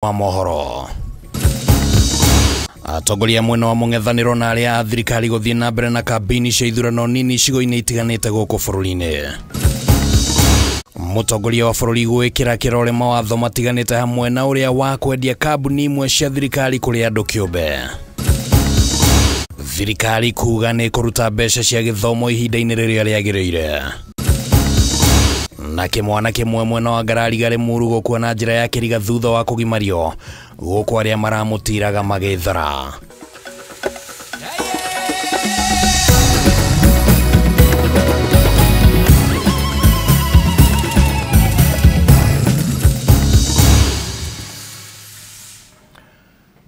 wa mohoro. Atongoria mwena wa mung'ethaniro na aria a thirikari guthii na mbere na kambini cia ithurano nini icigo-ini itiganite guku bururi-ini. Mutongoria wa bururi gwikira kirore mawatho matiganite hamwe na uria wa kwendia kambuni imwe cia thirikari kuri andu kiumbe. Thirikari kuga ni kuruta mbeca cia githomo ihinda-ini riria riagiriire. Na kimwana kimwe mwena wa Ngararigari Muru gukua na njira ya kiriga thutha wa kugimario guku aria maramutiraga magithara.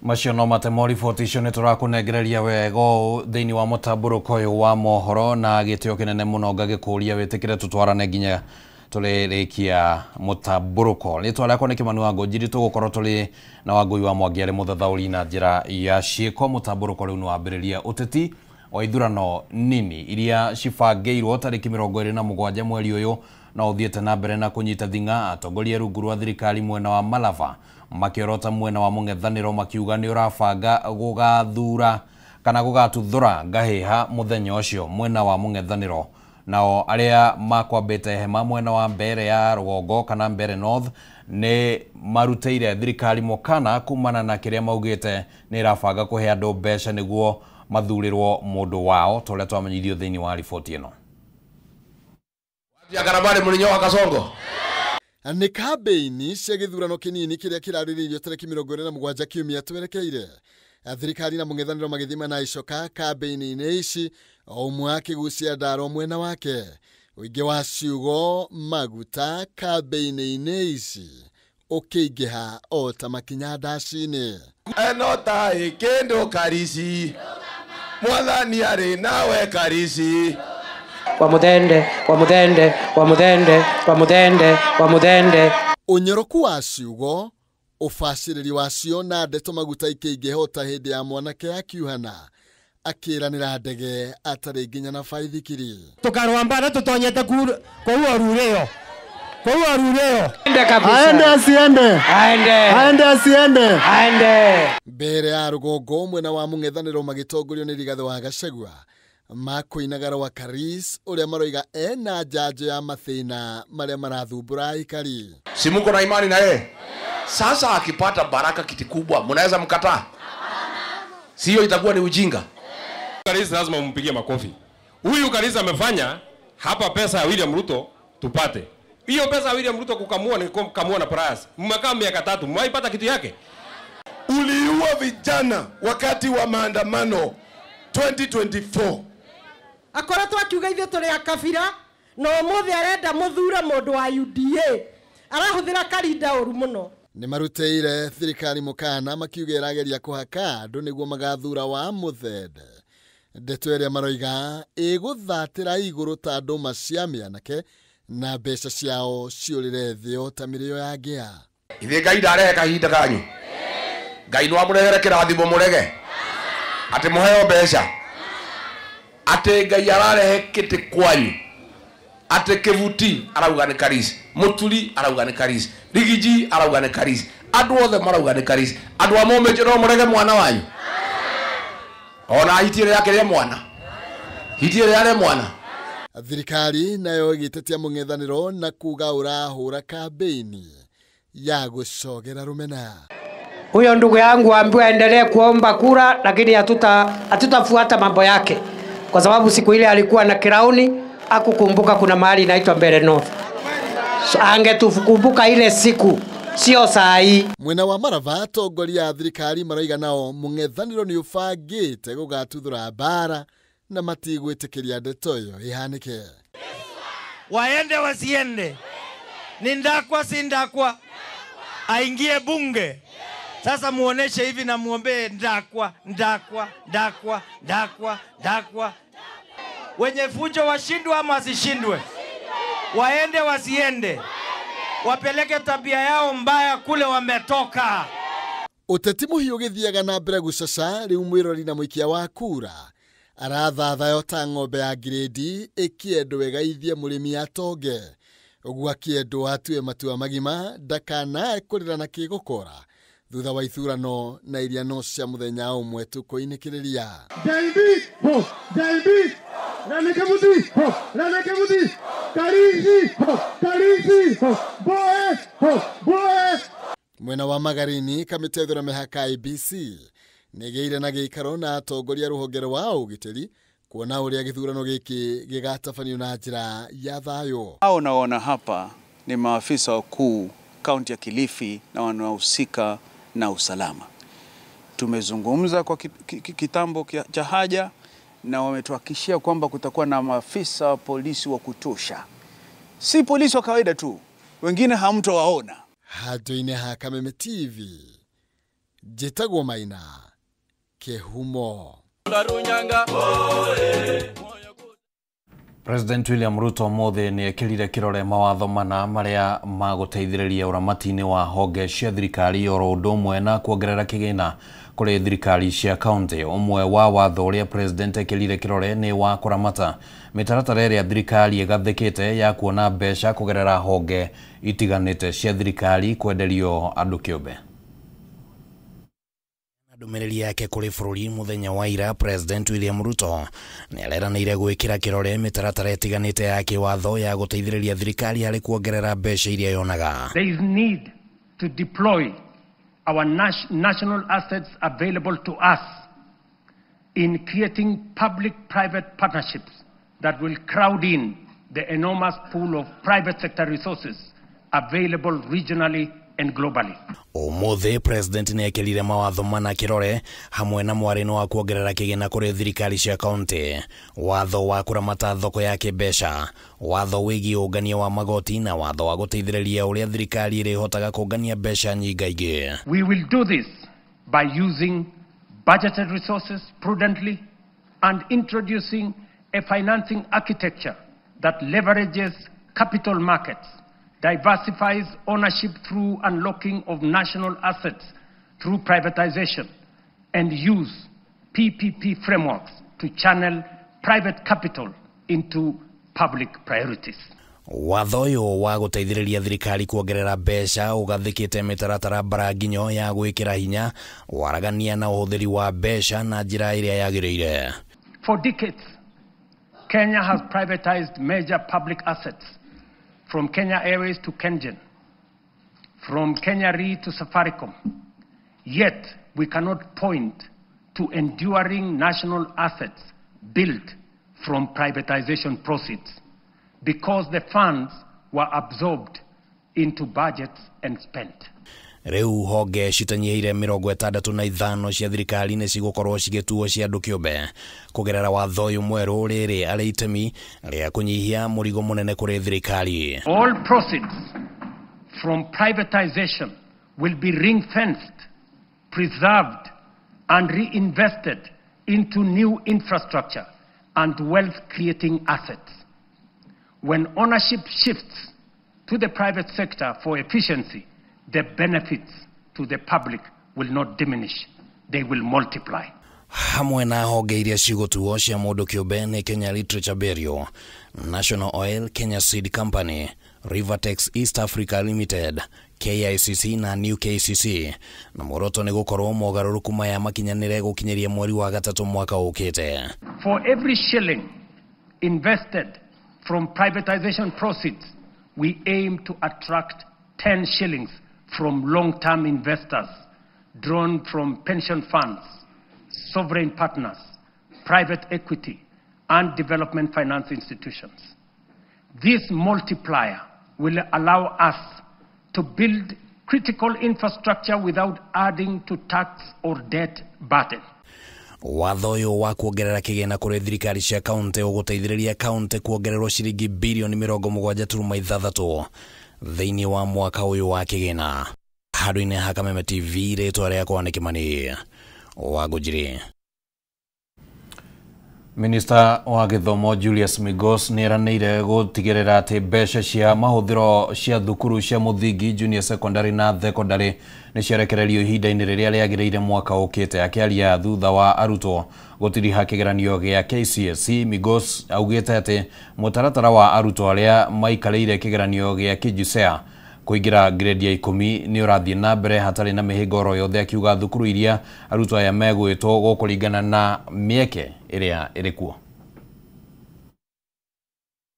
Macio no matemo riboti icio ni turakunengereria wego thiini wa mutamburuko uyu wa mohoro na gitio kinene muno ngagikuria witikire tutwarane nginya tulirikia mutamburuko. Ritwa riakwa ni Kimani wa Ngonjiri, tugukorwo tuli na Wangui wa Mwangi ari muthathauri na njira ya ciiko. Mutamburuko riu ni wambiriria uteti wa ithurano nini iria cibangeirwo tariki 27 mweri uyu na uthiete na mbere na kunyita thinga. Atongoria rungu rwa thirikari mwena wa Malava makiorota mwena wa mung'ethaniro makiuga ni urabanga gugathura kana gugatuthura ngahiha muthenya ucio mwena wa mung'ethaniro. Nao aria makwambite hema mwena wa mbere ya Rugongo kana mbere North ni maruteire thirikari mukana kumana na kiria maugite ni irabanga kuhe andu mbeca niguo mathurirwo mundu wao. Tole twamenyithio thiini wa riboti ino. Ya Karabari mulinyo wa Kasongo. Ni kambini cia githurano kinini kiria kirariririo tariki 27 kiumia twerekeire. Thirikari na mung'ethaniro magithima na icoka kambini-ini ici omwe akigucia ndaro mwena wake. Uingi wa ciugo maguta kambini-ini ici ukiingiha o ta makinya ndaci-ini. Eno ta ikendo karisi mwathani ari nawe karisi kwa mudende kwa mudende kwa mudende kwa mudende kwa mudende. Unyoroku wa ciugo ufaciriri wacio na ndeto maguta ikingihota hindi ya mwanake akiuhana akiranira ndege atari nginya na baithikiri. Tukarwambana tutonyete kwa urureo Aende kabisa. Aende asiende. Mbere ya Rugongo mwena wa mung'ethaniro magitongorio ni Rigathi wa Gachagua makuinagara wa Karis uria maroiga ena njanjo ya mathina maria marathumbura aikari. Si muko na imani na yeye? Sasa akipata baraka kiti kubwa mnaweza mkataa? Sio itakuwa ni ujinga. Karis lazima mumpigie makofi. Huyu Karis amefanya hapa pesa ya William Ruto tupate. Hiyo pesa ya William Ruto kukamua ni kukamua na price. Mmekaa miaka 3 mwaipata kitu yake. Uliua vijana wakati wa maandamano 2024. Akoretwo akiuga ithe tuli akabira no muthi arenda muthure mundu wa UDA arahuthira karinda uru muno. Ni maruteire thirikari mukana makiuga irageria kuhaka andu niguo magathura wa muthende. Ndeto iria maroiga iguthatira iguru ta andu maciamianake na mbeca ciao ciurire thio ta mirio ya ngia. Ithe Ngai ndarehe kahinda kanyu. Ngai no amurehere kirathimo murege ati muheo mbeca ati Ngai ararehe kiti kwanyu ati kivuti arauga ni Karis, muturi arauga ni Karis, Rigiji arauga ni Karis, andu othe marauga ni Karis. Andu amomeje no murege mwana wanyu ona hitire yake ria mwana hitire yale mwana. Thirikari nayo igitetia mung'ethaniro na kuga urahura kambini ya gucogera rumena. Huyo ndugu yangu ambaye aendelee kuomba kura, lakini hatutafuata mambo yake kwa sababu siku ile alikuwa na kirauni akukumbuka kuna mahali inaitwa Mbere North. So, angetukumbuka ile siku sio saa hii. Mwena wa Malava atongoria thirikari maroiga nao mung'ethaniro ni ubangite gugatuthura bara na matigwitikiria ndeto iyo ihanike. Waende wasiende, ni ndakwa si ndakwa, aingie bunge. Sasa muoneshe hivi na muombe ndakwa. Wenye fujo washindwe ama wasishindwe? Waende wasiende, wapeleke tabia yao mbaya kule wametoka. Uteti muhiu githiaga na mbere gucaca riu mwirori na muikia wa kura arathathayo ta ng'ombe ya gredi ikiendwo wegaithie murimi atonge. Uguo akiendwo atue matua magima ndakana kurira na kigukora thutha wa ithurano na iria no cia muthenya umwe tu kuinikiriria. Jaibi ho, Jaibi Ranakamuti ho, Ranakamuti Karisi ho, Karisi ho, boe ho, boe. Mwena wa magarini kamiti ya ithurano mihaka IBC nigeire na giikaro na atongoria ruhongere wa ugitiri kuona uria githurano giki gigatafanio na njira ya thayo. Hao naona hapa ni maafisa wakuu kaunti ya Kilifi na wanaohusika na usalama. Tumezungumza kwa kitambo cha haja na wametuhakikishia kwamba kutakuwa na maafisa wa polisi wa kutosha. Si polisi wa kawaida tu, wengine hamtowaona. Hadoine ha Kameme TV. Jetagwo Maina Kehumo. President William Ruto mothe ni ekirire kirore mawatho mana maria maguteithiriria uramati-ini wa honge cia thirikari oro undu umwe na kuongerera kigina kuri thirikari cia county. Umwe wa watho uria president ekirire kirore ni wa kuramata mitaratara iria thirikari igathikite ya kuona mbeca kugerera honge itiganite cia thirikari kwenderio andu kiumbe. Ndumiriri yake kuri bururi muthenya wa ira, President William Ruto ni areranire gwikira kirore mitaratara itiganite ya kiwatho ya guteithiriria thirikari hari kuongerera mbeca iria yonaga. There is need to deploy our national assets available to us in creating public-private partnerships that will crowd in the enormous pool of private sector resources available regionally and globally. Umuthi President ni ekirire mawatho mana kirore hamwe na mwarino wa kuongerera kigina kuri thirikari cia county, watho wa kuramata thoko ya kibesha, watho wigi ungania wa magoti na watho wa guteithiriria uria thirikari irihotaga kungania besha nyingaingi. We will do this by using budgeted resources prudently and introducing a financing architecture that leverages capital markets, diversifies ownership through unlocking of national assets through privatization, and use PPP frameworks to channel private capital into public priorities. Watho uyu wa guteithiriria thirikari kuongerera mbeca ugathikite mitaratara baranginyo ya gwikira hinya waragania na uhuthiri wa mbeca na njira iria yagiriire. For decades, Kenya has privatized major public assets, from Kenya Airways to Kengen, from Kenya Re to Safaricom. Yet, we cannot point to enduring national assets built from privatization proceeds because the funds were absorbed into budgets and spent. Riu honge citanyiire 65 cia thirikari ni cigukorwo cigituo cia andu kiumbe kugerera watho uyu mweru riri ari itemi ria kunyihia murigo munene kuri thirikari. All proceeds from privatization will be ring-fenced, preserved and reinvested into new infrastructure and wealth-creating assets. When ownership shifts to the private sector for efficiency, the benefits to the public will not diminish, they will multiply. Hamwe na honge iria cigutuo cia mundu kiumbe ni Kenya Literature Bureau, National Oil, Kenya Seed Company, Rivertex East Africa Limited, KICC na New KCC, na moroto ni gukorwo mogaruruku maya makinyanire gukinyeria mweri wa gatatu mwaka ukite. For every shilling invested from privatization proceeds, we aim to attract 10 shillings from long-term investors drawn from pension funds, sovereign partners, private equity, and development finance institutions. This multiplier will allow us to build critical infrastructure without adding to tax or debt burden. Watho uyu wa kuongerera kigina kuri thirikari cia county uguteithiriria county kuongererwo ciringi bilioni 70.6 thiini wa mwaka uyu wa kigina. Haduine ha Kameme TV ritwa riakwa ni Kimani Wagujiri. Minister wa Githomo Julius Migos ni eranire gutigirira ati mbeca cia mahuthiro cia thukuru cia muthingi junior secondary na secondary ni ciarekererio ihinda-ini riria riagiriire mwaka ukite. Akiaria thutha wa arutwo gutiriha kigeranio gia KCSE, Migos augite ati mutaratara wa arutwo aria maikarire kigeranio gia KJSEA kuingira grade ya 10 ni urathie na mbere hatari na mihingoro yothe akiuga thukuru iria arutwo aya megwitwo gukuringana na mieke iria irikuo.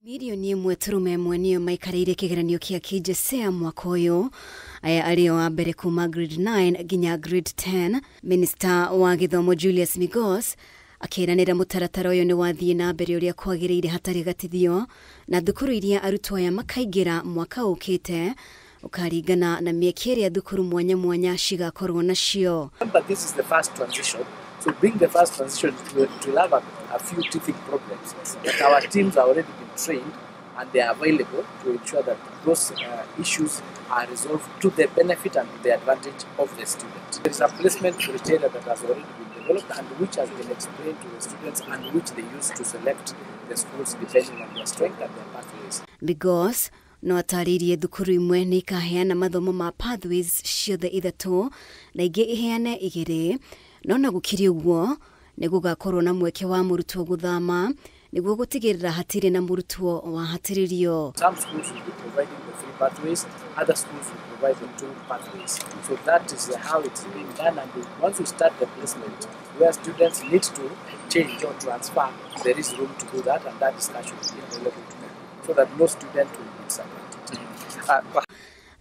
Milioni 1.1 niyo maikarĩire kĩgeranio kĩa KJSEA mwaka ũyũ, aya arĩ wa mbere kuma grade 9 nginya grade 10. Minister wa gĩthomo Julius Migos akĩranĩra mũtaratara ũyũ nĩ wathiĩ na mbere ũrĩa kwagĩrĩire hatarĩ gatithio, na thukuru iria arutwo aya makaingĩra mwaka ũkĩte ũkaringana na mieke ĩrĩa thukuru mwanya mwanya cigakorwo nacio. But this is the first transition. So being the first transition, it will have a few teething problems. But our teams are already been trained and they are available to ensure that those issues are resolved to the benefit and to the advantage of the student. There is a placement criteria that has already been developed and which has been explained to the students and which they use to select the schools depending on their strength and their pathways. Because no ataririe thukuru imwe ni ikaheana mathomo ma pathways ciothe ithatũ na ingĩ iheane igĩrĩ, no na gũkiri ũguo nĩ gũgakorwo na mweke wa mũrutwo gũthama nĩguo gũtigĩrĩra hatirĩ na mũrutwo wahatĩrĩrio. Some schools will be providing the 3 pathways, other schools will provide the 2 pathways. So that is how it's being done, and once we start the placement where students need to change or transfer, there is room to do that, and that discussion will be available to them so that no student will be disadvantaged.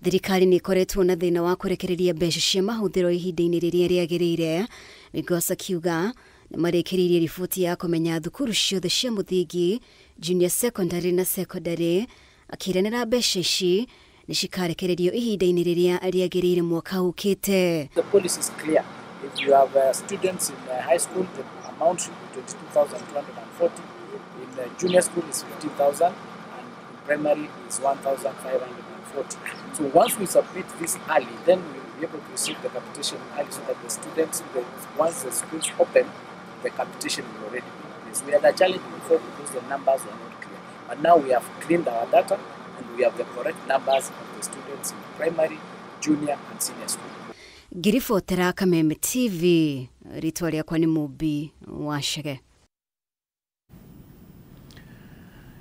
Thirikari nĩ ikoretwo na thĩna wa kũrekereria mbeca cia mahũthĩro ihinda-inĩ rĩrĩa rĩagĩrĩire. Migos akiuga nĩ marekereirie riboti ya kũmenya thukuru ciothe cia mũthingi, junior secondary na secondary, akĩranĩra mbeca ici nĩ cikarekererio ihinda-inĩ rĩrĩa rĩagĩrĩire mwaka ũkĩte. The policy is clear. If you have students in high school, the amount should be 22,240. In junior school is 15,000, and in primary is 1,540. So once we submit this early, then we will be able to receive the capitation early so that the students, once the schools open, the capitation will already be in place. We had a challenge before because the numbers were not clear. But now we have cleaned our data and we have the correct numbers of the students in primary, junior and senior school. Ngiribotera Kameme TV, ritwa rĩakwa nĩ Mũmbi wa Chege.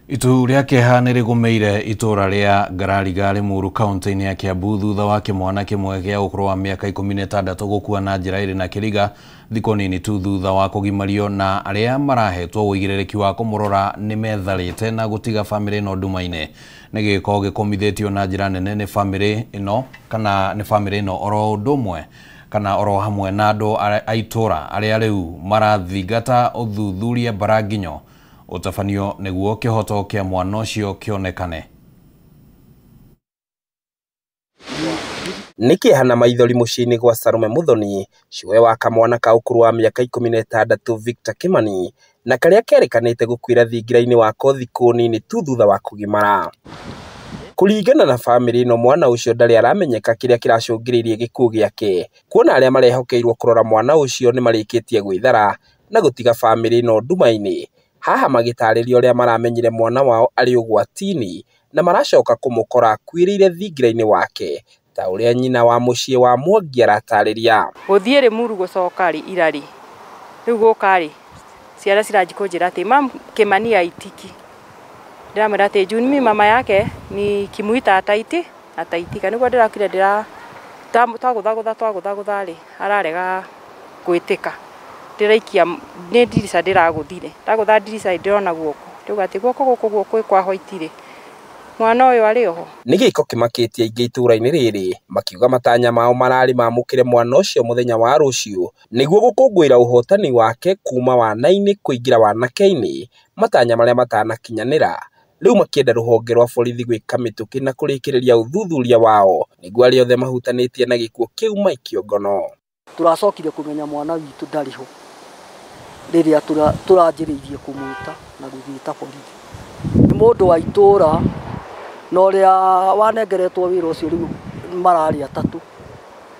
Itu ria keha nĩ rĩgũmĩire itũra rĩa Ngarariga Limuru kaunti-inĩ ya Kiambu thutha wa kĩmwana kĩmwe gĩa ũkũrũ wa mĩaka 16 gũkua na njĩra ĩrĩ na kĩriga thikũ nini tu thutha wa kũgimario, na arĩa marahetwo ũigĩrĩrĩki wa kũmũrora nĩ metharĩte na gũtiga famĩlĩ ĩno nduma-inĩ. Nĩ gĩko gĩkomithĩtio na njĩra nene nĩ famĩlĩ ĩno kana nĩ famĩlĩ ĩno oro ũndũ ũmwe kana oro hamwe na andũ a itũra arĩa rĩu marathingata ũthuthuria Baranginyo utafanio nĩguo kĩhoto kĩa mwana ũcio kĩonekane. Nikĩhana maithori mũciĩ-inĩ gwa Sarume Muthoni, ciwe wa kamwana ka ũkũrũ wa mĩaka 16 Victor Kimani, na karĩa kerekanĩte gũkuĩra thingira-inĩ wa thikũ nini tu thutha wa kũgimara. Kũringana na famĩlĩ ĩno, mwana ũcio ndarĩ aramenyeka kĩrĩa kĩracũngĩrĩirie gĩkuũ gĩake, kuona arĩa marehokeirwo kũrora mwana ũcio nĩ marĩkĩtie gwĩthara na gũtiga famĩlĩ ĩno nduma-inĩ. Haha magĩtarĩria ũrĩa maramenyire mwana wao arĩ ũgwati-inĩ na maracoka kũmũkora akuĩrĩire thingira-inĩ wake, ta ũrĩa nyina wa mũciĩ wa Mwangi aratarĩria. Gũthiĩ Limuru gũcoka rĩ irarĩ rĩu gũka rĩ ciara ciranjikũnjĩra atĩ mam Kimani aitiki. Ndiramwĩra atĩ Juni mama yake ni kimuita ataitika, nĩguo ndĩrakire twagũthagũtha rĩ ararega gwĩtĩka. Ndiraikia nĩ ndirica ndĩragũthire ndagũtha ndirica ndĩrona guoko ndiuga atĩ guoko gũkũ kwa hoitire mwana ũyũ arĩ oho. Nĩ gĩko kĩmakĩtie aingĩ itũra-inĩ rĩrĩ, makiuga matanya mao mararĩ mamũkĩre mwana ũcio mũthenya wa rũciũ nĩguo gũkũngũĩra ũhotani wake kuma wana-inĩ kũingĩra wanake-inĩ, matanya marĩa matanakinyanĩra. Rĩu makĩenda rũhonge rwa borithi gwĩka mĩtũkĩ na kũrĩkĩrĩria ũthuthuria wao nĩguo arĩa othe mahutanĩtie na gĩkuũ kĩu maikio ngono. Turacokire kumenya mwana witũ ndarĩ ho rĩrĩa tũranjĩrĩirie kũmwĩta na gũgĩta borithi. Nĩ mũndũ wa itũra na ũrĩa wanengeretwo wĩra ũcio rĩu mararĩ atatũ.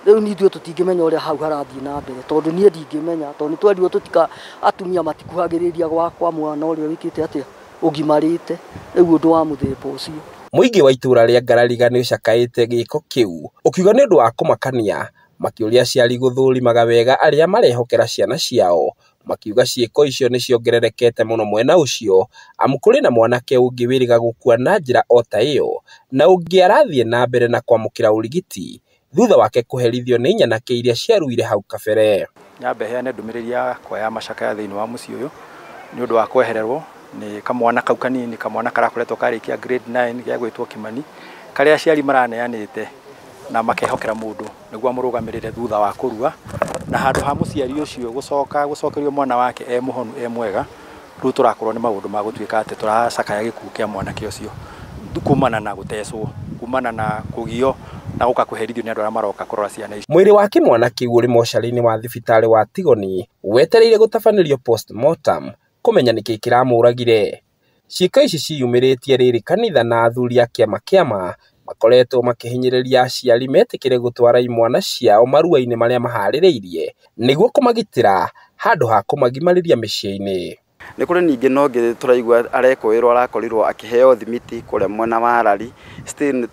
Rĩu nithuĩ tũtingĩmenya ũrĩa hau harathiĩ na mbere, tondũ niĩ ndingĩmenya, tondũ nĩ twerirwo tũtika atumia matikuhagĩrĩria gwakwa mwana ũrĩa wĩkĩte atĩa ũgimarĩte, rĩu ũndũ wa mũthemba ũcio. Mũingĩ wa itũra rĩa Ngarariga nĩ ũcakaĩte gĩko kĩu, ũkiuga nĩ ũndũ wa kũmakania, makĩũria aciari gũthũrimaga wega arĩa marehokera ciana ciao makiuga ciĩko icio nĩ ciongererekete mũno mwena ũcio amu kũrĩ na mwanake ũngĩ wĩrĩga gũkua na njĩra o ta ĩyo na ũngĩ arathiĩ na mbere na kwamũkĩra ũrigiti thutha wake kũherithio nĩ nyanake iria ciaruire hau kabere. Nyambe heane ndũmĩrĩri yakwa ya macakaya thĩinĩ wa mũciĩ ũyũ nĩ ũndũ wa kwehererwo nĩ kamwana kau kanini, kamwana karakoretwo karĩkia grade 9 gĩa gwĩtwo Kimani, karĩa aciari maraneanĩte na makehokera mũndũ nĩguo amũrũgamĩrĩre thutha wa kũrua, na handũ ha mũciari ũcio gũcokerio mwana wake mũhonu mwega, rĩu tũrakorwo nĩ maũndũ ma gũtuĩka atĩ tũracakaya gĩkuũ kĩa mwanake ũcio kumana na gũtecwo, kumana na kũgio na gũka kũherithio nĩ andũ arĩa maroka kũrora ciana ici. Mwĩrĩ wa kĩmwana kĩu ũrĩ mocarĩ-inĩ wa thibitarĩ wa Tigoni wetereire gũtabanĩrio post-mortem kũmenya nĩkĩ kĩramũragire. Ciĩko ici ciyumĩrĩtie rĩrĩ kanitha na athuri a kĩama makoretwo makĩhinyĩrĩria aciari metĩkĩre gũtwara imwana ciao marua-inĩ marĩa maharĩrĩirie nĩguo kũmagitĩra handũ ha kũmagimarĩria mĩciĩ-inĩ. Nĩ kũrĩ ningĩ no ngĩ tũraigua arekũĩrwo arakorirwo akĩheo thimiti kũrĩa mwena wa Arari, still nĩ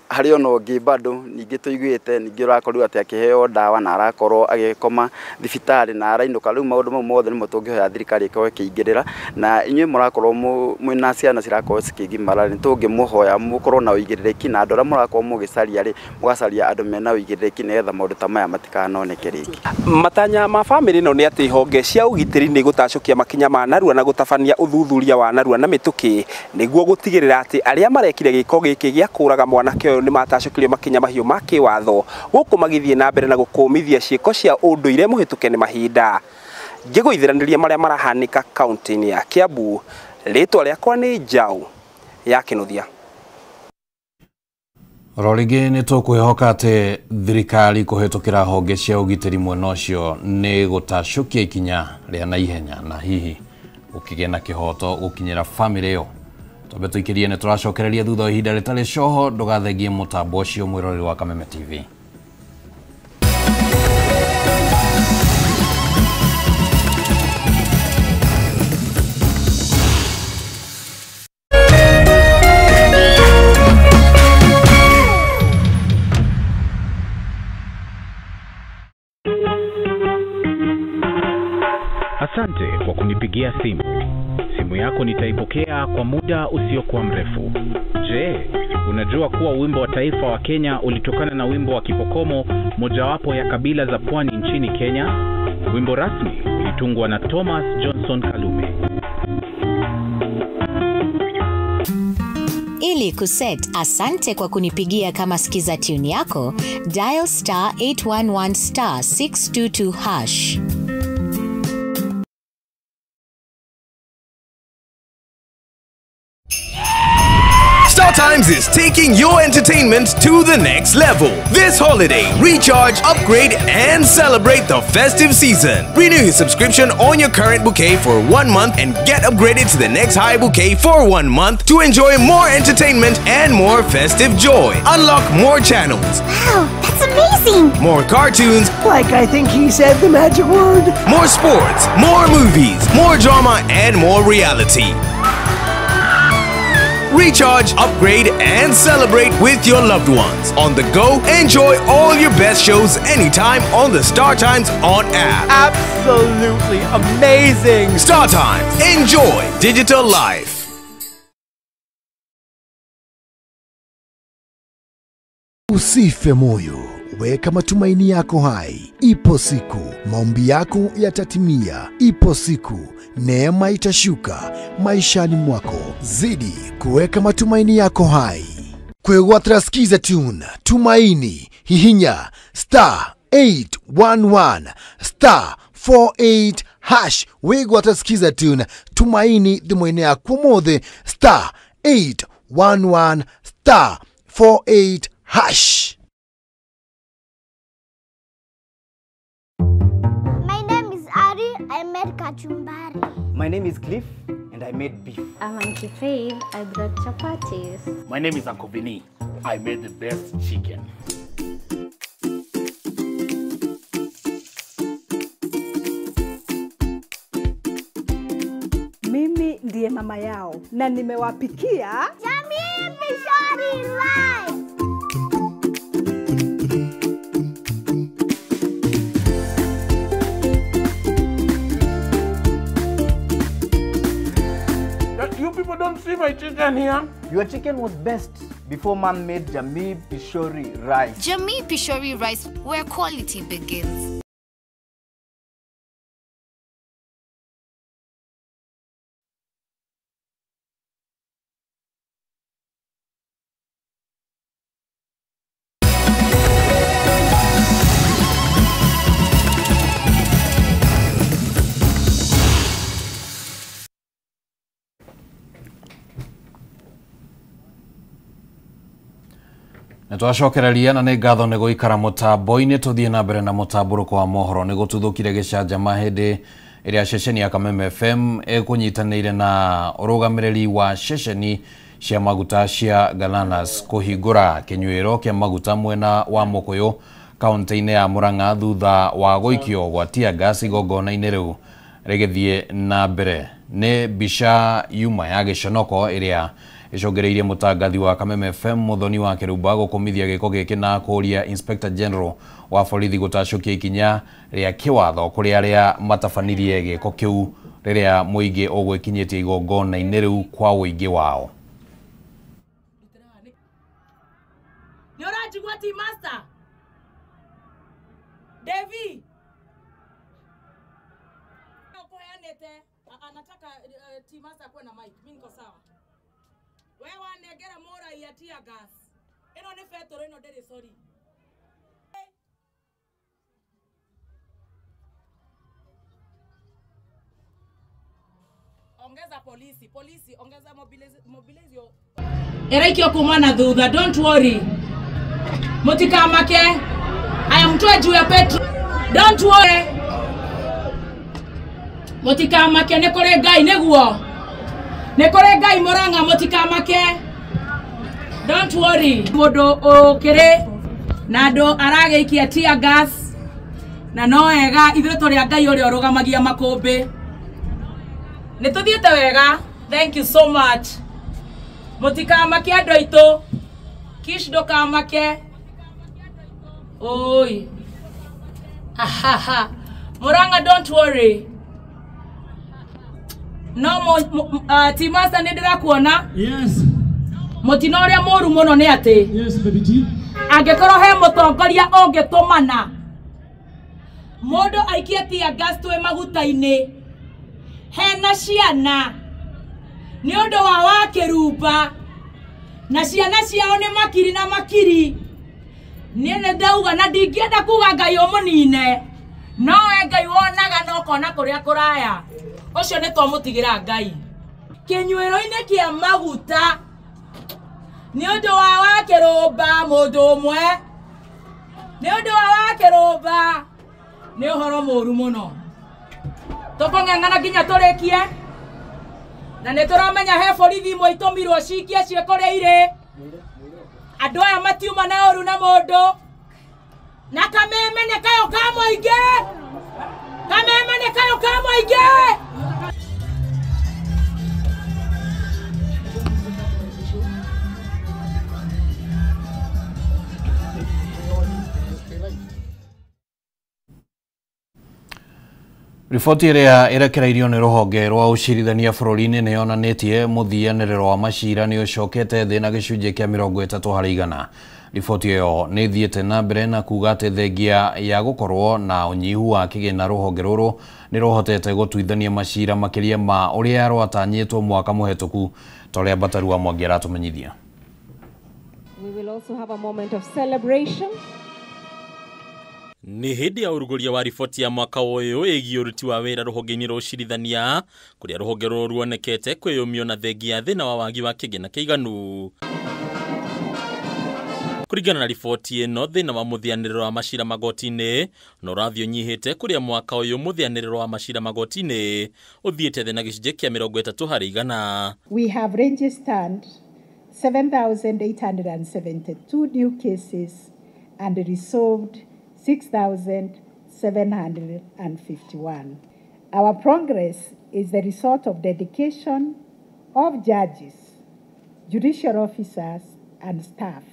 harĩ ona ũngĩ bado ningĩ tũiguĩte ningĩ ũrakorirwo atĩ akĩheo ndawa na arakorwo agĩkoma thibitarĩ na arainũka. Rĩu maũndũ mau mothe nĩmo tũngĩhoya thirikari ĩkorwo ĩkĩingĩrĩra, na inyuĩ mũrakorwo mwĩna ciana cirakorwo cikĩgimara, nĩ tũngĩmũhoya mũkorwo na ũigĩrĩrĩki na andũ arĩa mũrakorwo mũgĩcaria mũgacaria andũ mena ũigĩrĩrĩki nĩgetha maũndũ ta maya matikanoneke rĩngĩ. Matanya ma bamĩrĩ ĩno nĩ atĩ honge cia ũgitĩri nĩ gũtacũkia makinya ma narua na gũtabania ũthuthuria wa narua na mĩtũkĩ nĩguo gũtigĩrĩra atĩ arĩa marekire gĩko gĩkĩ gĩa kũraga mwanake ũyũ nĩ matacũkirio makinya mahiũ ma kĩwatho gũkũ magĩthiĩ na mbere na gũkũmithia ciĩko cia ũndũire mũhĩtũke nĩ mahinda. Ngĩgũithiranĩria marĩa marahanĩka kaunti-inĩ ya Kiambu, rĩtwa rĩakwa nĩ Njaũ ya Kĩnuthia. Rorĩngĩ nĩ tũkwĩhoka atĩ thirikari kũhĩtũkĩra honge cia ũgitĩri mwena ũcio nĩ gũtacũkia ikinya rĩa naihenya na hihi gũkĩgĩa na kĩhoto gũkinyĩra bamĩrĩ ĩyo. Twambe tũikĩrie nĩ tũracokereria thutha wa ihinda rĩtarĩ coho, ndũgathengie mũtambo ũcio mwĩroreri wa Kameme TV. Asante kwa kunipigia simu. Simu yako nitaipokea kwa muda usiokuwa mrefu. Je, unajua kuwa wimbo wa taifa wa Kenya ulitokana na wimbo wa Kipokomo, mojawapo ya kabila za pwani nchini Kenya? Wimbo rasmi ulitungwa na Thomas Johnson Kalume. Ili kuset asante kwa kunipigia kama skiza tune yako, dial *811 *622#. StarTimes is taking your entertainment to the next level. This holiday, recharge, upgrade, and celebrate the festive season. Renew your subscription on your current bouquet for 1 month and get upgraded to the next high bouquet for 1 month to enjoy more entertainment and more festive joy. Unlock more channels. Wow, that's amazing! More cartoons. Like I think he said the magic word. More sports, more movies, more drama, and more reality. Recharge, upgrade, and celebrate with your loved ones. On the go, enjoy all your best shows anytime on the StarTimes On app. Absolutely amazing! StarTimes. Enjoy digital life. Usife moyo, weka matumaini yako hai. Ipo siku maombi yako yatatimia. Ipo siku neema itashuka maishani mwako. Zidi kuweka matumaini yako hai. Kwegwatira skiza tune tumaini hihinya *811 *48# wegwatira skiza tune tumaini thimũ-inĩ yaku ũmũthĩ *811 *48#. My name is Ari. I made kachumbari. My name is Cliff and I made beef. I'm Auntie Faith. I brought chapatis. My name is Uncle Vinny. I made the best chicken. Mimi ndiye mama yao na nimewapikia Jamii Pishori Live. my chicken here? Your chicken was best before mom made Jamii Pishori rice. Jamii Pishori rice, where quality begins. Nitwacokereria na nĩ ngatho nĩ gũikara mũtambo-inĩ tũthiĩ na mbere na mũtamburũko wa mohoro nĩ gũtuthũkire gĩcanjama hĩndĩ ĩrĩa ceceni ya Kameme FM ĩkũnyitanĩire na ũrũgamĩrĩri wa ceceni cia maguta cia Galanas kũhingũra kĩnyuĩro kĩa maguta mwena wa Mũkũyũ kaunti-inĩ ya Murang'a thutha wa gũikio gwa tear gas igongona-inĩ rĩu rĩgĩthiĩ na mbere. Nĩ mbica yuma ya gĩconoko ĩrĩa icongereirie mutangathi wa Kameme FM Muthoni wa Kĩrumba gũkũmithia gĩko gĩkĩ na kũria Inspector General wa borithi gũtacũkia ikinya rĩa kĩwatho kũrĩ arĩa matabanirie gĩko kĩu rĩrĩa mũingĩ ũgwĩkinyĩtie igongona-inĩ rĩu kwa ũingĩ wao. Nĩ ũranjigua ti master Devi kuheanĩte anataka ti master kuwe na mic. Mimi niko sawa. Wewe negera mora ya tear gas. Ino ni fetoro ino ndiri sorry. Ongeza polisi, ongeza mobilize yo. Eraikio kumana thutha, don't worry. Mutikamake. I am told you Petro. Don't worry. Mutikamake ne kore ngai neguo. Nekore ngai Murang'a mutikamake. Don't worry. Mundu ukire na andu arageikia tear gas na no wega ithuĩ tũrĩ a ngai ũrĩa ũrũgamagia makũmbĩ. Nĩ tũthiĩte wega. Thank you so much. Mutikamake andũ aitũ. Kish ndukamake. Oi. Murang'a, don't worry. No Timasa nindira kuona. Yes. Mutino uria moru muno ni ati. Yes, baby G. Angekorwo he mutongoria ungitumana. Mundu aikie tear gas twe maguta-ini. Hena ciana. Ni undu wa Kĩrumba. Na ciana ciao ni makiri na makiri. Ni ne ndauga na ndingienda kuga ngai omunine. No we ngai wonaga no kona kuria kuraya. Ocio nĩ twamũtigĩra ngai. Kĩnyuĩro-inĩ kĩa maguta nĩ ũndũ wa Kĩrumba mũndũ ũmwe. Nĩ ũndũ wa Kĩrumba nĩ ũhoro mũru mũno. Tũkũng'ang'ana nginya tũrĩkie. Na nĩ tũramenya he borithi imwe itũmirwo ciikie ciĩko rĩa irĩ. Andũ aya matiuma na ũru na mũndũ. Na Kameme nĩ kayo ka mũingĩ. Kameme nĩ kayo ka mũingĩ. Riboti ĩrĩa ĩrekereirio nĩ rũhonge rwa ũcirithania bũrũri-inĩ nĩ yonanĩtie mũthianĩrĩro wa macira nĩ ũcokete thĩ na gĩcunjĩ kĩa 30%. Riboti ĩyo nĩ ithiĩte na mbere na kuga atĩ thengia ya gũkorwo na ũnyihu wa kĩgĩna rũhonge rũrũ nĩ rũhotete gũtuithania macira makĩria ma ũrĩa rwatanyĩtwo mwaka mũhetũku ta ũrĩa Bataru wa Mwangi aratũmenyithia. We will also have a moment of celebration. Ni hindi ya uruguria wa riboti ya mwaka ũyũ ĩgiĩ ũruti wa wĩra rũhonge-inĩ rwa ũcirithania kũrĩa rũhonge rũrũ ruonekete kwĩyũmio na thengia thĩna wa wagi wa kĩgĩna kĩiganu. Kũringana na riboti ĩno, thĩna wa mũthianĩrĩro wa macira magoti-inĩ no ũrathiĩ ũnyihĩte kũrĩa mwaka ũyũ mũthianĩrĩro wa macira magoti-inĩ ũthiĩte thĩ na gĩcunjĩ kĩa 30%. We have registered 7,872 new cases and resolved 6,751. Our progress is the result of dedication of judges, judicial officers, and staff.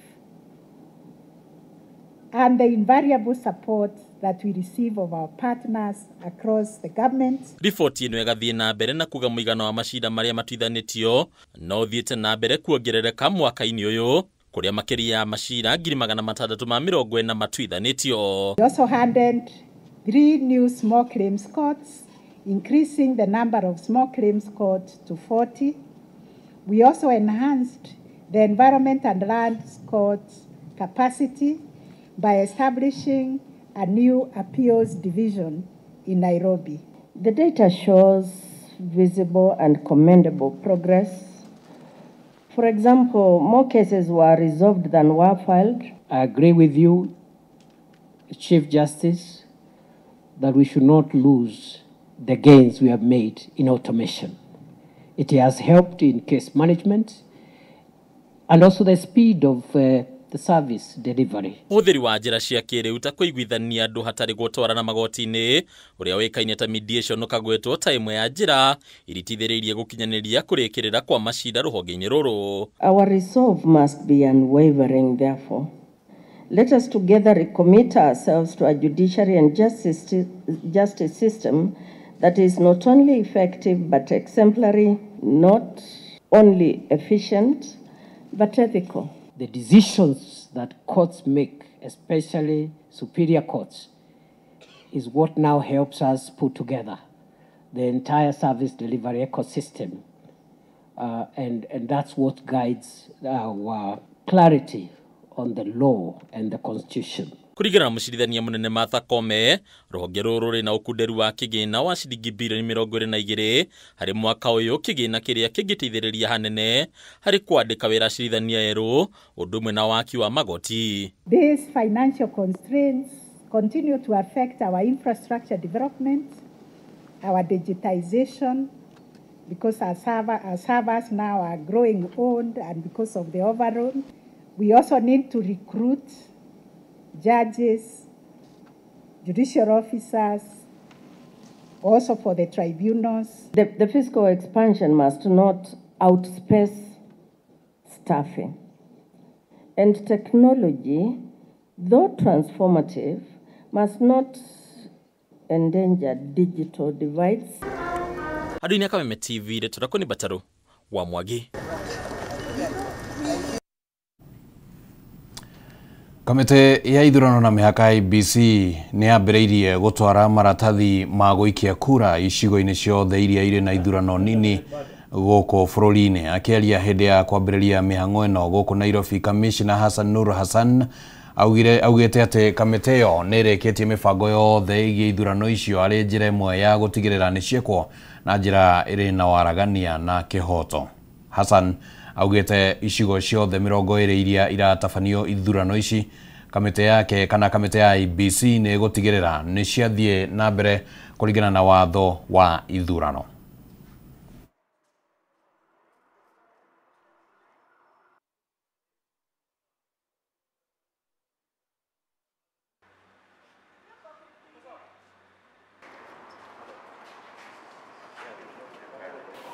and the invariable support that we receive of our partners across the government. Riboti ino ĩgathiĩ na mbere na kuga mũigana wa macira marĩa matuithanĩtio no ũthiĩte na mbere kuongerereka mwaka-inĩ ũyũ kũrĩa makĩria ya macira 640 matuithanĩtio. We also handed 3 new small claims courts, increasing the number of small claims courts to 40. We also enhanced the environment and land courts capacity by establishing a new appeals division in Nairobi. The data shows visible and commendable progress. For example, more cases were resolved than were filed. I agree with you, Chief Justice, that we should not lose the gains we have made in automation. It has helped in case management and also the speed of the service delivery. Ũthĩri wa njĩra cia kĩrĩu ta kũiguithania andũ hatarĩ gũtwarana magoti-inĩ ũrĩa wĩkaine ta mediation ũkagwetwo ta ĩmwe ya njĩra iritithĩrĩirie gũkinyanĩria kũrĩkĩrĩra kwa macira rũhonge-inĩ rũrũ. Our resolve must be unwavering, therefore. Let us together recommit ourselves to a judiciary and justice system that is not only effective but exemplary, not only efficient but ethical. The decisions that courts make, especially superior courts, is what now helps us put together the entire service delivery ecosystem. And that's what guides our clarity on the law and the constitution. Kũringana na mũcirithania mũnene Martha Koome, rũhonge rũrũ rwĩna ũkunderu wa kĩgĩna wa ciringi bilioni 22 harĩ mwaka ũyũ, kĩgĩna kĩrĩa kĩngĩteithĩrĩria hanene harĩ kwandĩka wĩra acirithania erũ ũndũ ũmwe na waki wa magoti. These financial constraints continue to affect our infrastructure development, our digitization, because our servers now are growing old and because of the overrun. We also need to recruit judges, judicial officers, also for the tribunals. The fiscal expansion must not outpace staffing. And technology, though transformative, must not endanger digital divides. Andũ-inĩ a Kameme TV tũrakwo nĩ Bataru wa Mwangi. Kamĩtĩ ya ithurano na mĩhaka IEBC nĩ yambĩrĩirie gũtwara maratathi ma gũikia kura icigo-inĩ ciothe iria irĩ na ithurano nini gũkũ bũrũri-inĩ. Akĩaria hĩndĩ ya kwambĩrĩria mĩhang'o ĩno gũkũ Nairobi, Commissioner Hassan Nur Hassan augĩte atĩ kamĩtĩ ĩyo nĩ ĩrĩkĩtie mĩbango yothe ĩgiĩ ithurano icio arĩ njĩra ĩmwe ya gũtigĩrĩra nĩ ciĩkwo na njĩra ĩrĩ na waragania na kĩhoto. Hassan augĩte icigo ciothe 20 iria iratabanio ithurano ici, kamĩtĩ yake kana kamĩtĩ ya IEBC nĩ gũtigĩrĩra nĩ ciathiĩ na mbere kũringana na watho wa ithurano.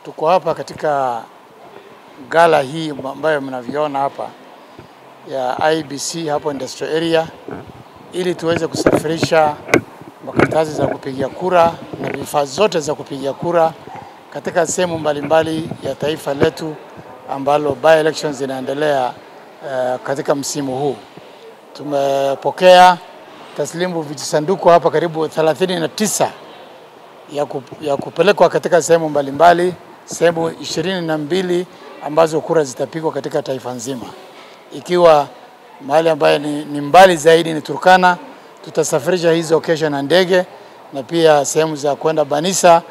Tuko hapa katika gala hii ambayo mnaviona hapa ya IEBC hapo industrial area, ili tuweze kusafirisha makaratasi za kupigia kura na vifaa zote za kupigia kura katika sehemu mbalimbali ya taifa letu ambalo by elections zinaendelea katika msimu huu. Tumepokea taslimu vijisanduku hapa karibu 39 ya kupelekwa katika sehemu mbalimbali, sehemu 22 ambazo kura zitapigwa katika taifa nzima. Ikiwa mahali ambayo ni mbali zaidi ni Turkana, tutasafirisha hizo kesho na ndege, na pia sehemu za kwenda Banisa,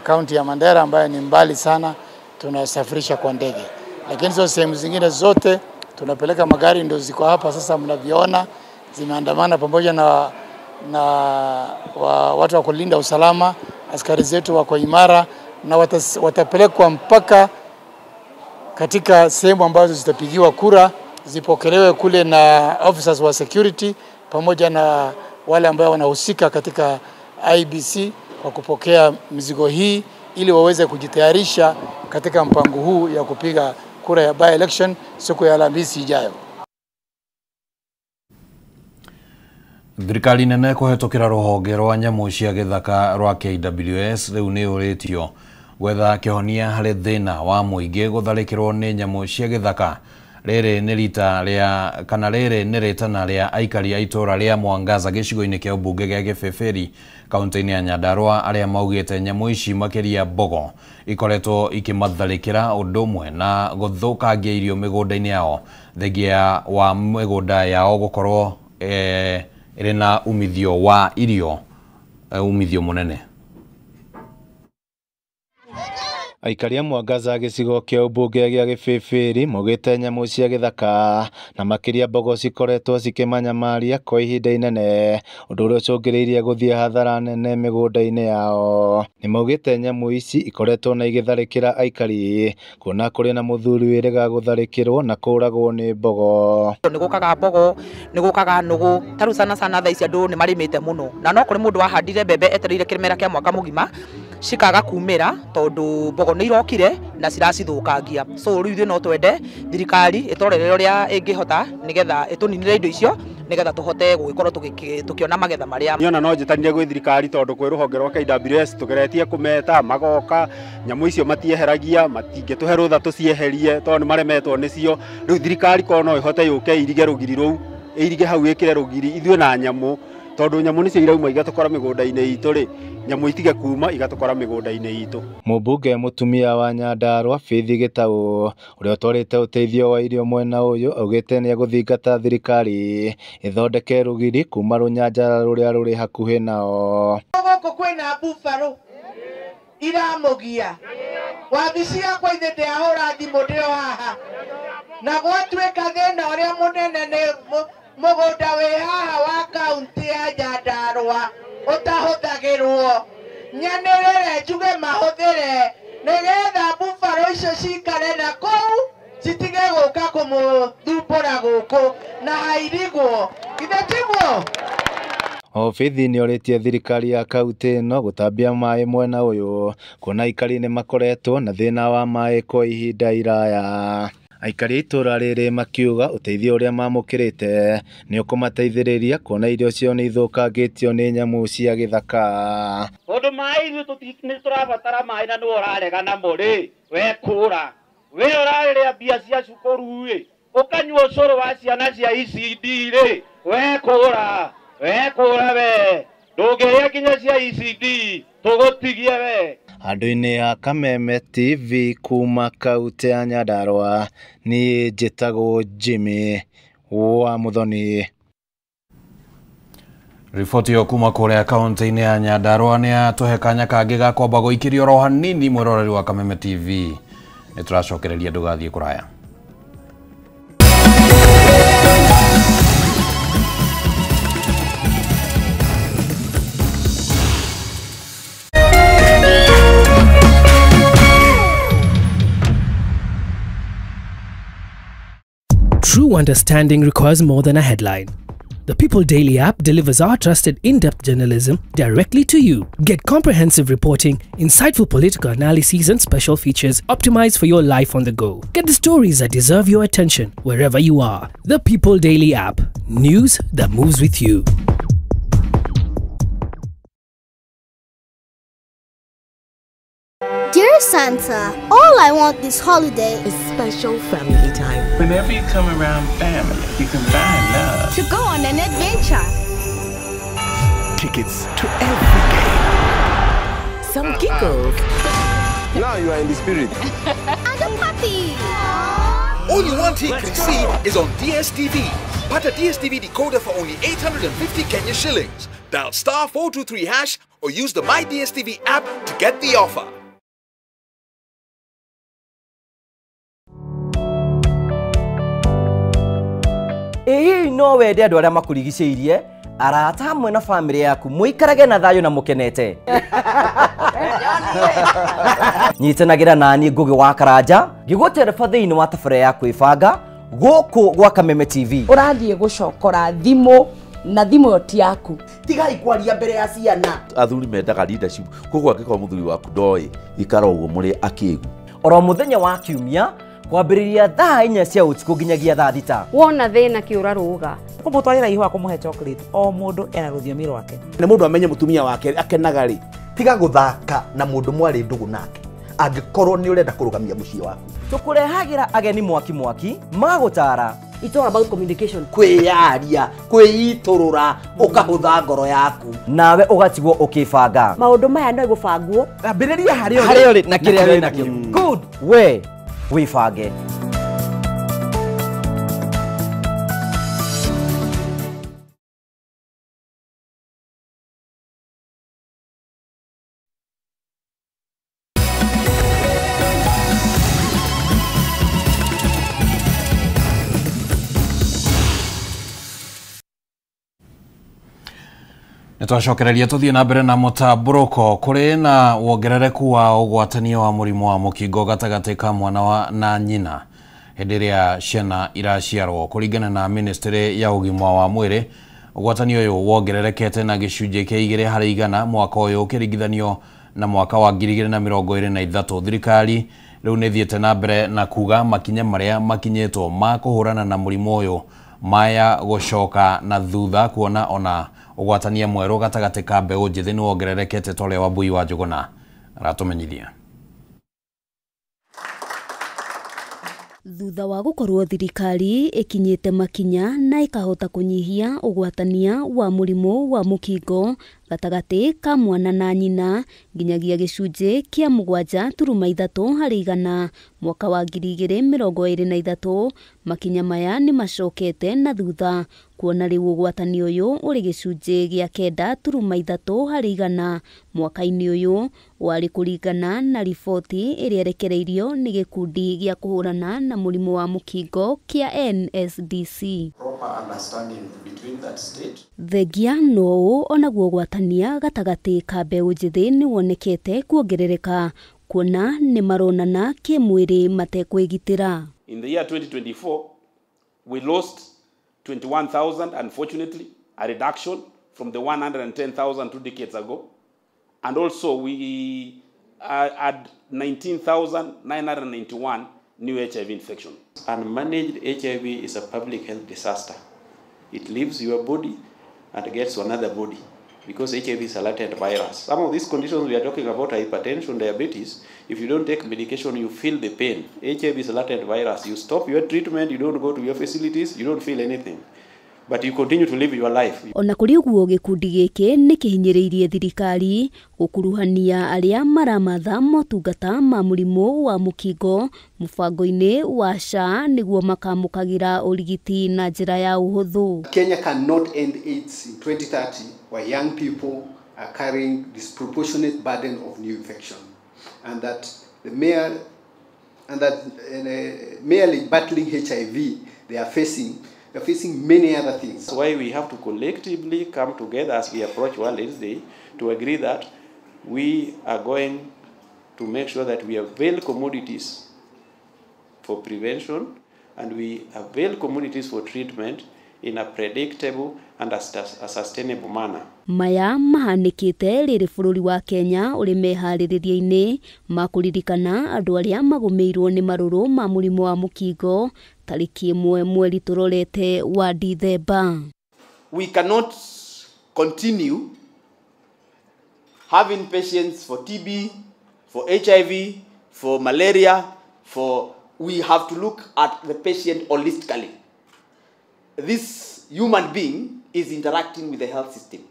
kaunti ya Mandera ambayo ni mbali sana, tunasafirisha kwa ndege. Lakini hizo sehemu zingine zote tunapeleka magari, ndio ziko hapa sasa mnaviona zimeandamana pamoja na watu wa kulinda usalama. Askari zetu wako imara na watapelekwa mpaka katika sehemu ambazo zitapigiwa kura, zipokelewe kule na officers wa security pamoja na wale ambao wanahusika katika IEBC kwa kupokea mizigo hii, ili waweze kujitayarisha katika mpango huu ya kupiga kura ya by election siku ya Alhamisi ijayo. Thirikari nene kuhetũkĩra rũhonge rwa nyamũ cia gĩthaka rwa KWS rĩu nĩ ũrĩtio gwetha kĩhonia harĩ thĩna wa mũingĩ gũtharĩkĩrwo nĩ nyamũ cia gĩthaka. Rĩrĩ nĩ rĩtana rĩa aikari a itũra rĩa Mwangaza gĩcigo-inĩ kĩa ũmbunge gĩa Gĩbĩbĩri kaunti-inĩ ya Nyandarua arĩa maugĩte nyamũ ici makĩria mbogo ikoretwo ikĩmatharĩkĩra ũndũ ũmwe na gũthũkangia irio mĩgũnda-inĩ yao thengia wa mĩgũnda yao gũkorwo ĩrĩ na umithio wa irio umithio mũnene. Aikari a Mwangaza gĩcigo kĩa ũmbunge gĩa Gĩbĩbĩri maugĩte nyamũ cia gĩthaka na makĩria mbogo cikoretwo cikĩmanyamaria kwa ihinda inene, ũndũ ũrĩa ũcũngĩrĩirie gũthiĩ hathara nene mĩgũnda-inĩ yao. Nĩ maugĩte nyamũ ici ikoretwo na igĩtharĩkĩra aikari, kuona kũrĩ na mũthuri wĩrĩga gũtharĩkĩrwo na kũragwo nĩ mbogo. Nĩ gũkaga mbogo, nĩ gũkaga nũgũ, tarũ sana thaa ici andũ nĩ marĩmĩte mũno, na no kũrĩ mũndũ wahandire mbembe etereire kĩmera kĩa mwaka mũgima cikaga kumĩra tondũ mbogo nĩ irokire na ciracithũkangia. So rĩu no twende thirikari ĩtorere ũrĩa ĩngĩhota nĩgetha ĩtũninire indo icio nĩgetha tũhote gũgĩkorwo tũkĩona magetha marĩa. Niona no njitanire gwĩ thirikari tondũ kwĩ rũhonge rwa KWS tũgeretie kũmeta magoka nyamũ icio matieheragia, matingĩtũhe rũtha tũcieherie tondũ nĩ maremetwo nĩcio. Rĩu thirikari ko no ĩhote yũke irige rũgiri rũu, ĩirige hau ĩkĩre rũgiri ithuĩ na nyamũ, tondũ nyamũ nĩcio irauma igatũkora mĩgũnda-inĩ itũ rĩ, nyamũ itige kuma igatũkora mĩgũnda-inĩ itũ. Mũmbunge mũtumia wa Nyandarua Faith Gĩtaũ ũrĩa ũtwarĩte ũteithio wa irio mwena ũyũ augĩte nĩ egũthingata thirikari ĩthondeke rũgiri kuma rũnyanjara rũrĩa rũrĩ hakuhĩ nao. Gũkũ kwĩna buffalo iramũgia, wabici yakwa ithe ndĩahũra thimũ ndĩ o haha, na gwatuĩka thĩna ũrĩa mũnene nĩ mũgũnda wĩ haha wa kaunti ya Nyandarua ũtahũthagĩrwo. Nyanĩrĩre njuge mahũthĩre nĩgetha buffalo icio cikare na kũu citige gũka kũmũthumbũra gũkũ na hairigwo ithe tiguo. Faith nĩ orĩtie thirikari ya kaunti ĩno gũtambia maĩ mwena ũyũ, kuona aikari nĩ makoretwo na thĩna wa maĩ kwa ihinda iraya. Aikari itũra rĩrĩ makiuga ũteithio ũrĩa mamũkĩrĩte nĩ ũkũmateithĩrĩria kuona irio cio nĩ ithũkangĩtio nĩ nyamũ cia gĩthaka. Tondũ maĩ nĩ tũrabatara maĩ na nĩ ũrarega namo rĩ, we kũra we ũrarĩrĩa mbia cia cukuru rĩ, ũkanyua ũcũrũ wa ciana cia ECD rĩ, we kũra we ndũngĩrĩa nginya cia ECD tũgũtigie we. Handũ-inĩ ha Kameme TV kuma kaunti ya Nyandarua niĩ njĩtagwo Jimmy wa Muthoni. Riboti yo kuma kũrĩa kaunti-inĩ ya Nyandarua nĩ yatũhe kanya kangĩ ga kwamba gũikĩrio oro hanini mwĩroreri wa Kameme TV. Nĩ tũracokereria ndũgathiĩ kũraya. True understanding requires more than a headline. The People Daily app delivers our trusted in-depth journalism directly to you. Get comprehensive reporting, insightful political analyses and special features optimized for your life on the go. Get the stories that deserve your attention wherever you are. The People Daily app. News that moves with you. Dear Santa, all I want this holiday is special family time. Whenever you come around family, you can find love. To go on an adventure. Tickets to every game. Some giggles. Now you are in the spirit. And a puppy. All you want to see is on DSTV. Buy a DSTV decoder for only 850 Kenya shillings. Dial *423# or use the My DSTV app to get the offer. No wende andũ arĩa makũrigicĩirie arata hamwe na family yaku mũikarage na thayũ na mũkenete. Nyitanagĩra nani Ngugi wa Karanja ngĩgũtereba thĩinĩ wa thabara ya kwĩbanga gũkũ gwa Kameme TV. Ũrathiĩ gũcokora thimũ na thimũ ti yaku. Tigai kwaria mbere ya ciana. Athuri mendaga leadership. Koguo angĩkorwo mũthuri waku ndoĩ ikara ũguo mũrĩ akĩgu. Oro mũthenya wa Kiumia kwambĩrĩria thaa 4 cia ũtukũ nginyagia thaa 6. Wona thĩna kĩũra rũga. Kũmũtwarĩra ihũa kũmũhe chocolate. O mũndũ ena rũthiomi rwake. Nĩ mũndũ amenye mũtumia wake akenaga rĩ. Tiga gũthaka na mũndũ mwarĩ ndũgũ nake. Angĩkorwo nĩ ũrenda kũrũgamia mũciĩ waku. Tũkũrehagĩra ageni mwaki magũtara. It's all about communication. Kwĩyaria, kwĩitũrũra, ũkahũtha ngoro yaku. Nawe ũgatigwo ũkĩbanga. Maũndũ maya no gũbangwo. Ambĩrĩria harĩa ũrĩ na kĩrĩa wĩ nakĩo. Good. We wĩbange. Nitwacokereria tuthie na mbere na mũtambũrũko kuri na wongerereku wa ũgwatanio wa mũrimũ wa mũkingo gatagati ka mwana na nyina hĩndĩ ĩrĩa ciana iraciarwo kũringana na Ministry ya ũgima wa mwĩrĩ. Ũgwatanio ũyũ wongererekete na gĩcunjĩ kĩa 2% mwaka ũyũ ũkĩringithanio na mwaka wa 2023. Thirikari rĩu nĩ thiĩte na mbere na kuga makinya marĩa makinyĩtwo ma kũhũrana na mũrimũ ũyũ maya gũcoka na thutha kuona ona ũgwatania mwerũ gatagati ka mbeũ njĩthĩ nĩ wongererekete ta ũrĩa Wambui wa Njũgũna aratumenyithia. Thutha wa gũkorwo thirikari ikinyĩte makinya na ikahota kũnyihia ũgwatania wa mũrimũ wa mũkingo gatagati ka mwana na nyina nginyagia gĩcunjĩ kĩa 7.3% mwaka wa 2023, makinya maya nĩ macokete na thutha kuona rĩu ũgwatani ũyũ ũrĩ gĩcunjĩ gĩa 9.3% mwaka-inĩ ũyũ warĩ kũringana na riboti ĩrĩa rekereirio nĩ gĩkundi gĩa kũhũrana na mũrimũ wa mũkingo kĩa NSDC. Thengia no onaguo gwatania gatagati ka mbeũ njĩthĩ nĩ wonekete kuongerereka kuona nĩ maronana kĩmwĩrĩ matekwĩgitĩra. In the year 2024 we lost 21,000, unfortunately, a reduction from the 110,000 2 decades ago. And also we had 19,991 new HIV infections. Unmanaged HIV is a public health disaster. It leaves your body and gets to another body because HIV is a latent virus. Some of these conditions we are talking about, hypertension, diabetes, if you don't take medication, you feel the pain. HIV is a latent virus. You stop your treatment, you don't go to your facilities, you don't feel anything. But you continue to live your life. Ona kuri uguo gikundi giki nĩ kĩhinyĩrĩirie thirikari gũkuruhania arĩa maramatha motungata ma mũrimũ wa mũkingo mũbango-inĩ wa SHA nĩguo makamũkagĩra ũrigiti na njĩra ya ũhũthũ. Kenya cannot end AIDS in 2030 where young people are carrying disproportionate burden of new infection, and that merely battling HIV they are facing many other things. That's why we have to collectively come together as we approach World AIDS Day to agree that we are going to make sure that we avail commodities for prevention and we avail commodities for treatment in a predictable and a sustainable manner. Maya mahanĩkĩte rĩrĩ bũrũri wa Kenya ũrĩ meharĩrĩria-inĩ ma kũririkana andũ arĩa magũmĩirwo nĩ marũrũ ma mũrimũ wa mũkingo tarĩki 1 mweri tũrorete wa Dithemba. We cannot continue having patients for TB, for HIV, for malaria, we have to look at the patient holistically. This human being is interacting with the health system.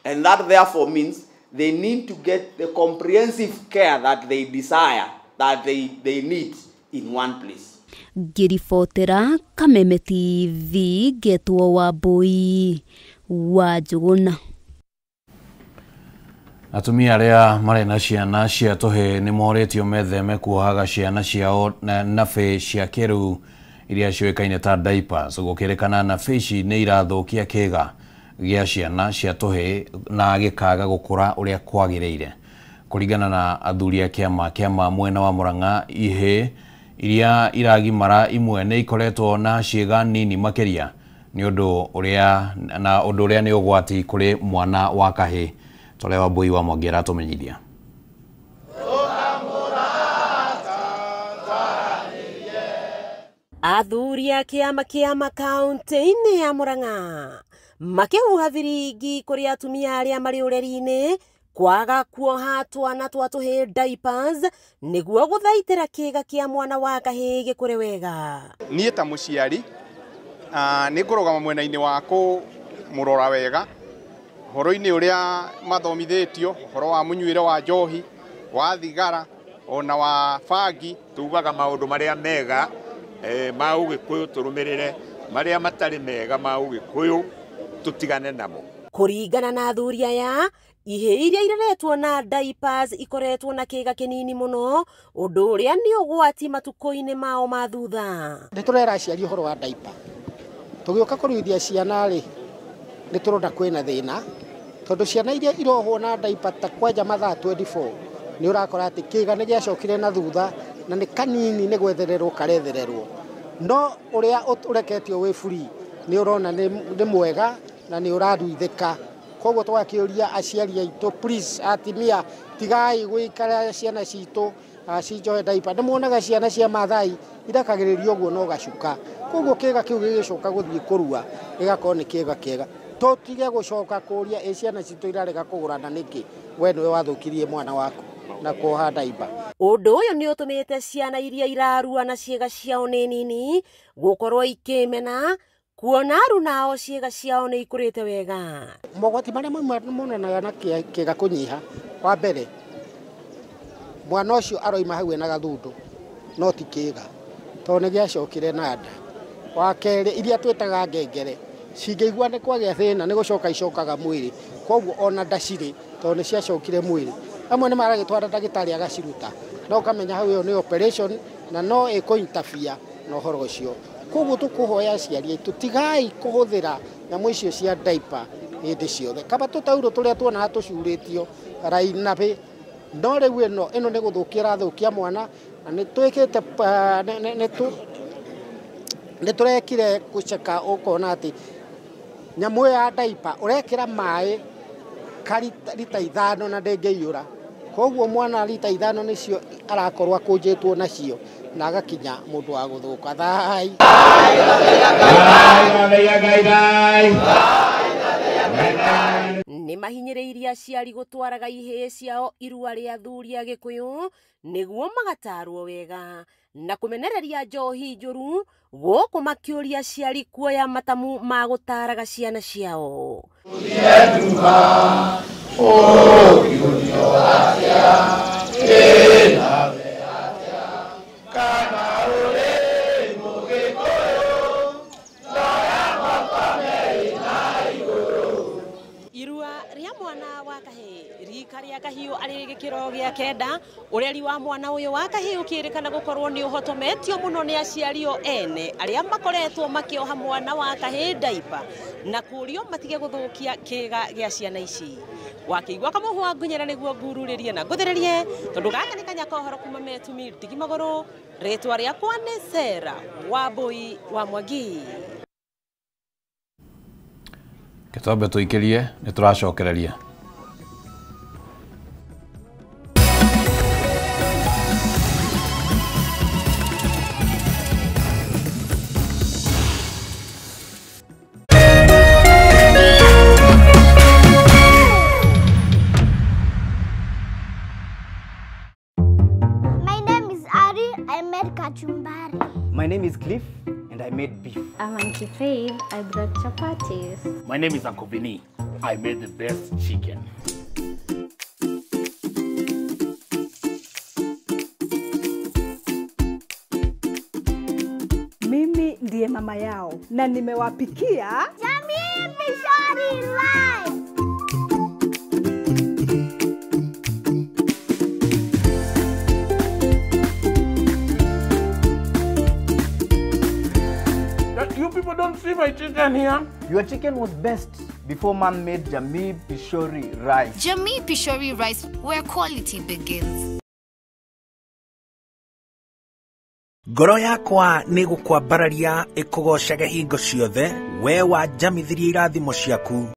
And that therefore means they need to get the comprehensive care that they desire, that they need in one place. Ngiribotera Kameme TV getwo Wambui wa Njũgũna. Atumia arĩa marĩ na ciana cia tũhĩ nĩ moretio metheme kuohaga ciana ciao na nabe cia kĩrĩu iria ciũĩkaine ta diapers. Gũkĩrĩkana nabe ici nĩ irathũkia kĩĩga gĩa ciana cia tũhĩ na gĩkaga gũkũra ũrĩa kwagĩrĩire. Kũringana na athuri a kĩama mwena wa Murang'a, ihĩ iria iragimara imwe nĩ ikoretwo na ciĩga nini makĩria nĩ ũndũ ũrĩa nĩ ũgwati kũrĩ mwana wa kahĩ. Tole Wambui wa Mwangera atumenyithia. Athuri a kĩama kĩa makaũntĩ-inĩ ya Murang'a makĩhuha viringi kũrĩ atumia arĩa marĩ ũreri-inĩ kwaga kuoha twana twa tũhĩĩ diapers nĩguo gũthaitĩra kĩĩga kĩa mwana wa kahĩĩ gĩkũre wega. Niĩ ta mũciari nĩ ngũrũgama mwena-inĩ wa kũmũrora wega horo-inĩ ũrĩa mathomithĩtio, horo wa mũnyuĩre wa njohi, wa thigara, ona wa bangi. Tugaga maũndũ marĩa mega ma Ũgĩkũyũ tũrũmĩrĩre, marĩa matarĩ mega ma Ũgĩkũyũ tutigane namo. Kũringana na athuri aya, ihĩ iria ireretwo na diapers ikoretwo na kĩĩga kĩnini mũno, ũndũ ũrĩa nĩ ũgwati matukũ-inĩ mao ma thutha. Nĩ tũrera aciari ũhoro wa diaper. Tũgĩũka kũruithia ciana rĩ, nĩ tũrona kwĩna thĩna, tondũ ciana iria irohwo na diaper ta kwanja mathaa 24 nĩ ũrakora atĩ kĩĩga nĩ gĩacokire na thutha na nĩ kanini nĩ gwethererwo karethererwo. No ũrĩa ũreketio wĩ free nĩ ũrona nĩ mwega na nĩ ũraruithĩka. Koguo twakĩũria aciari aitũ, please atimia tigai gũikara ciana citũ cinjohe diaper. Nĩ muonaga ciana cia Maathai irakagĩrĩrio ũguo no gacuka. Koguo kĩĩga kĩu gĩgĩcoka gũthiĩ kũrua gĩgakorwo nĩ kĩĩga kĩega. Tũtige gũcoka kũria ciana citũ irarega kũgũrana nĩkĩ, we nĩwe wathũkirie mwana waku na kuoha diaper. Ũndũ ũyũ nĩ ũtũmĩte ciana iria irarua na ciĩga ciao nĩ nini gũkorwo ikĩmena kuona aruna ao ciĩga ciao nĩ ikũrĩte wega. Mogwati marĩa monanaga na kĩĩga kũnyiha, wa mbere mwana ũcio aroima hau ena gathundu no ti kĩĩga tondũ nĩ gĩacokire na nda. Wa kerĩ iria twĩtaga ngengere cingĩigua nĩ kwagĩa thĩna nĩ gũcoka icokaga mwĩrĩ, koguo ona nda cirĩ tondũ nĩ ciacokire mwĩrĩ. Amwe nĩ maragĩtwara ndagĩtarĩ agaciruta, no ũkamenya hau ĩyo nĩ operation na no ĩkũ-interfere na ũhoro ũcio. Koguo tũkũhoya aciari aitũ tigai kũhũthĩra nyamũ icio cia diaper hĩndĩ ciothe. Kaba tũtaurũ tũrĩa tuonaga tũcurĩtio rainabĩ, no rĩu ĩno nĩ gũthũkia ĩrathũkia mwana na nĩ twĩkĩte nĩ tũrekire gũceka ũkona atĩ nyamũ ya diaper ũrekĩra maĩ lita 5 na ndĩngĩiyũra. Koguo mwana lita 5 nĩcio arakorwo akũnjĩtwo nacio na agakinya mũndũ wa gũthũka. Thai nĩ mahinyĩrĩirie aciari gũtwaraga ihĩĩ ciao irua rĩa athuri a Gĩkũyũ nĩguo magatarwo wega na kũmenereria njohi njũru, gũkũ makĩũria aciari kuoya matamu ma gũtaraga ciana ciao. Irua rĩa mwana wa kahĩĩ rika rĩa kahiũ arĩ gĩkĩro gĩa 9, ũreri wa mwana ũyũ wa kahĩĩ ũkĩrĩkana gũkorwo nĩ ũhotometio mũno nĩ aciari o ene arĩa makoretwo makĩoha mwana wa kahĩĩ diaper na kũrio matige gũthũkia kĩĩga gĩa ciana ici. Wakĩigua kamũhwa ngunyĩra nĩguo ngururĩrie na ngũthererie, tondũ gaka nĩ kanyaka ũhoro kuma Metumi Ndigi Magũrũ, rĩtwa rĩakwa nĩ Sarah Wambui wa Mwangi. Gĩtombe tũikĩrie nĩ tũracokereria. My name is Cliff and I made beef. I'm Auntie Faith, I brought chapatis. My name is Uncle Vinny. I made the best chicken. Mimi ndiye mama yao na nimewapikia Jamii Pishori Live. You people don't see my chicken here. Your chicken was best before Mom made Jamii Pishori rice. Jamii Pishori rice, where quality begins. Ngoro yakwa nĩ gũkwambararia ĩkũgocaga hingo ciothe we wanjamithirie irathimo ciaku.